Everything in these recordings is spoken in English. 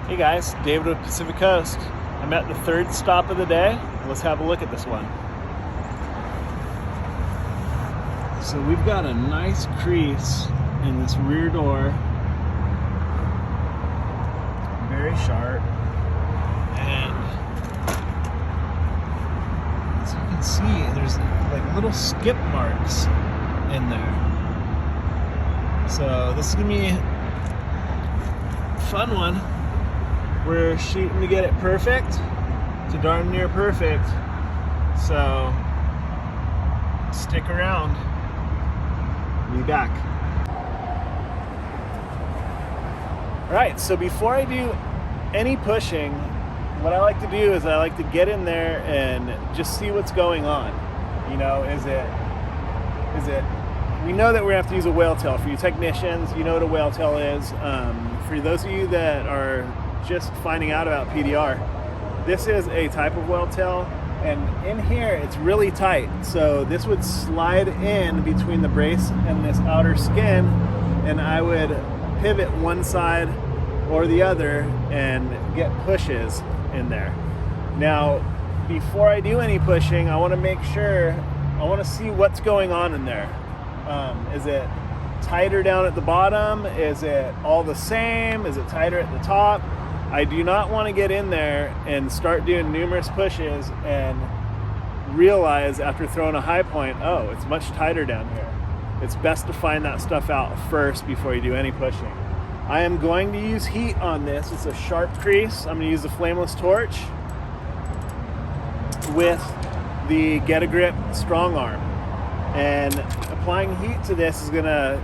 Hey guys, David with Pacific Coast. I'm at the third stop of the day. Let's have a look at this one. So we've got a nice crease in this rear door. Very sharp. And as you can see, there's like little skip marks in there. So this is gonna be a fun one. We're shooting to get it perfect, to darn near perfect. So stick around. Be back. All right, so before I do any pushing, what I like to do is I like to get in there and just see what's going on. You know, is it, we know that we're gonna have to use a whale tail. For you technicians, you know what a whale tail is. For those of you that are just finding out about PDR, this is a type of whale tail, and in here it's really tight, so this would slide in between the brace and this outer skin, and I would pivot one side or the other and get pushes in there. Now before I do any pushing, I want to make sure, I want to see what's going on in there. Is it tighter down at the bottom? Is it all the same? Is it tighter at the top? I do not want to get in there and start doing numerous pushes and realize after throwing a high point, oh, it's much tighter down here. It's best to find that stuff out first before you do any pushing. I am going to use heat on this. It's a sharp crease. I'm going to use the flameless torch with the Get a Grip strong arm. And applying heat to this is going to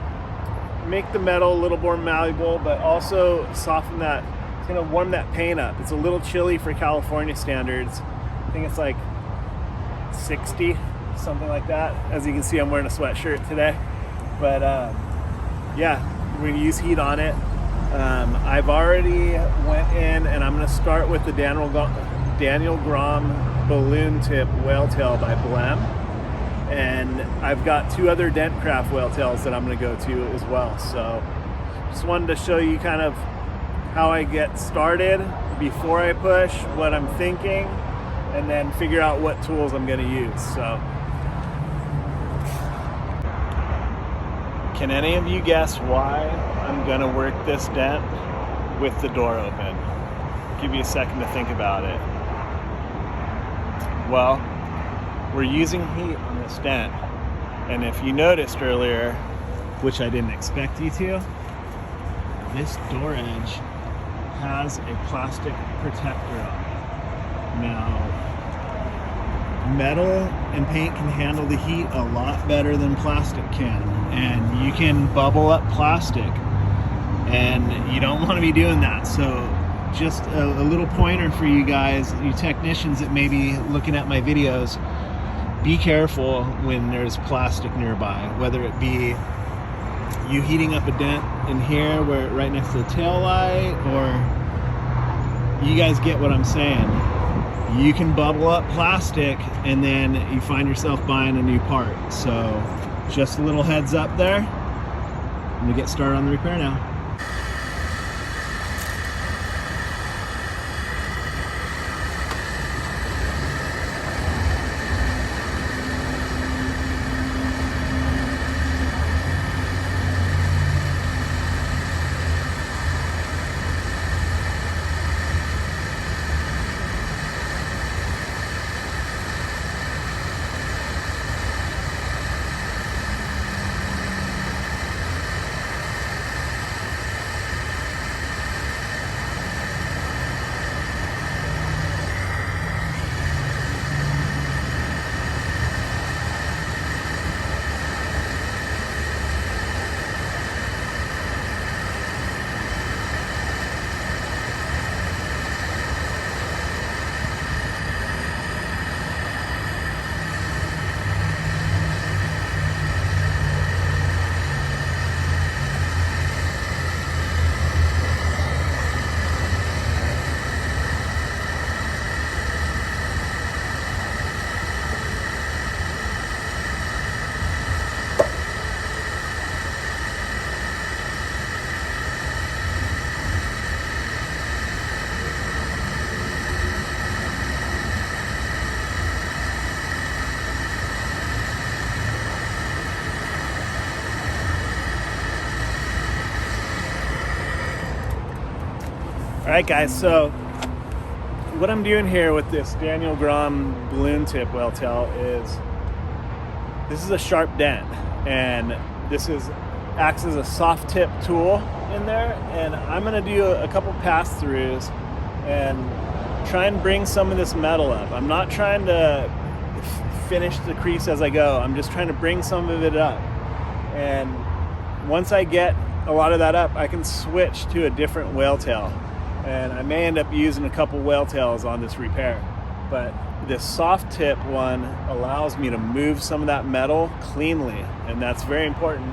make the metal a little more malleable, but also soften that. It's gonna warm that paint up. It's a little chilly for California standards. I think it's like 60, something like that. As you can see, I'm wearing a sweatshirt today. But yeah, we're gonna use heat on it. I've already went in and I'm gonna start with the Daniel Grom balloon tip whale tail by Blem. And I've got two other Dent craft whale tails that I'm gonna go to as well. So just wanted to show you kind of how I get started before I push, what I'm thinking, and then figure out what tools I'm going to use. So, can any of you guess why I'm going to work this dent with the door open? Give you a second to think about it. Well, we're using heat on this dent, and if you noticed earlier, which I didn't expect you to, this door edge has a plastic protector on it. Now, metal and paint can handle the heat a lot better than plastic can, and you can bubble up plastic, and you don't want to be doing that. So just a little pointer for you guys, you technicians that may be looking at my videos, be careful when there's plastic nearby, whether it be you heating up a dent in here where right next to the tail light, or you guys get what I'm saying. You can bubble up plastic and then you find yourself buying a new part. So just a little heads up there. I'm gonna get started on the repair now. All right, guys, so what I'm doing here with this Daniel Grom balloon tip whale tail is, this is a sharp dent, and this acts as a soft tip tool in there, and I'm gonna do a couple pass-throughs and try and bring some of this metal up. I'm not trying to finish the crease as I go, I'm just trying to bring some of it up. And once I get a lot of that up, I can switch to a different whale tail. And I may end up using a couple whale tails on this repair. But this soft tip one allows me to move some of that metal cleanly, and that's very important.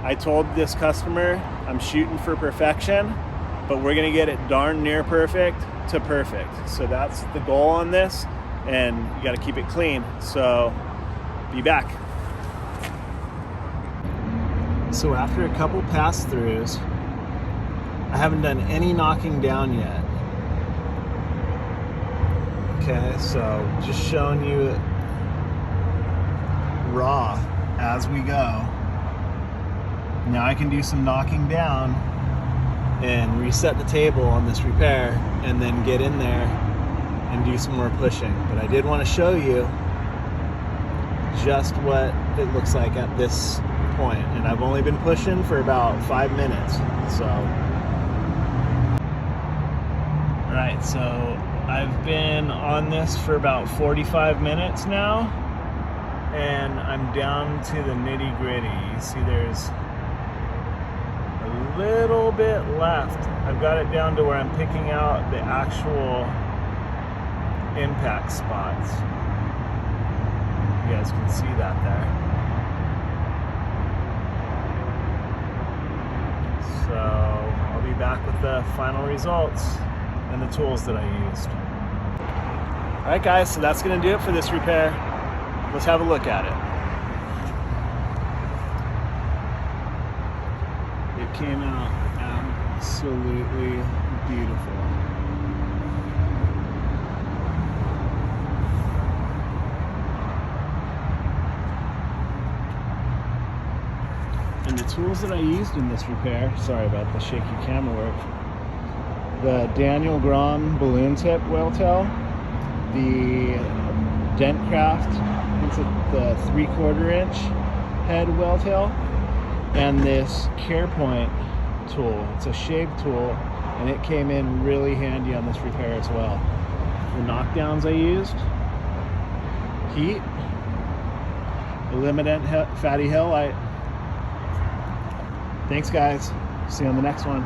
I told this customer I'm shooting for perfection, but we're gonna get it darn near perfect to perfect. So that's the goal on this, and you gotta keep it clean. So be back. So after a couple pass-throughs, I haven't done any knocking down yet. Okay, so just showing you raw as we go. Now I can do some knocking down and reset the table on this repair, and then get in there and do some more pushing. But I did want to show you just what it looks like at this point, and I've only been pushing for about 5 minutes. So right, so I've been on this for about 45 minutes now, and I'm down to the nitty gritty. You see there's a little bit left. I've got it down to where I'm picking out the actual impact spots. You guys can see that there. So I'll be back with the final results and the tools that I used. All right, guys, so that's gonna do it for this repair. Let's have a look at it. It came out absolutely beautiful. And the tools that I used in this repair, sorry about the shaky camera work, the Daniel Grom balloon tip whale tail, the Dent Craft, it's the 3/4 inch head whale tail, and this CarePoint tool. It's a shave tool, and it came in really handy on this repair as well. The knockdowns I used, heat, the Limited Fatty Hill. Thanks, guys. See you on the next one.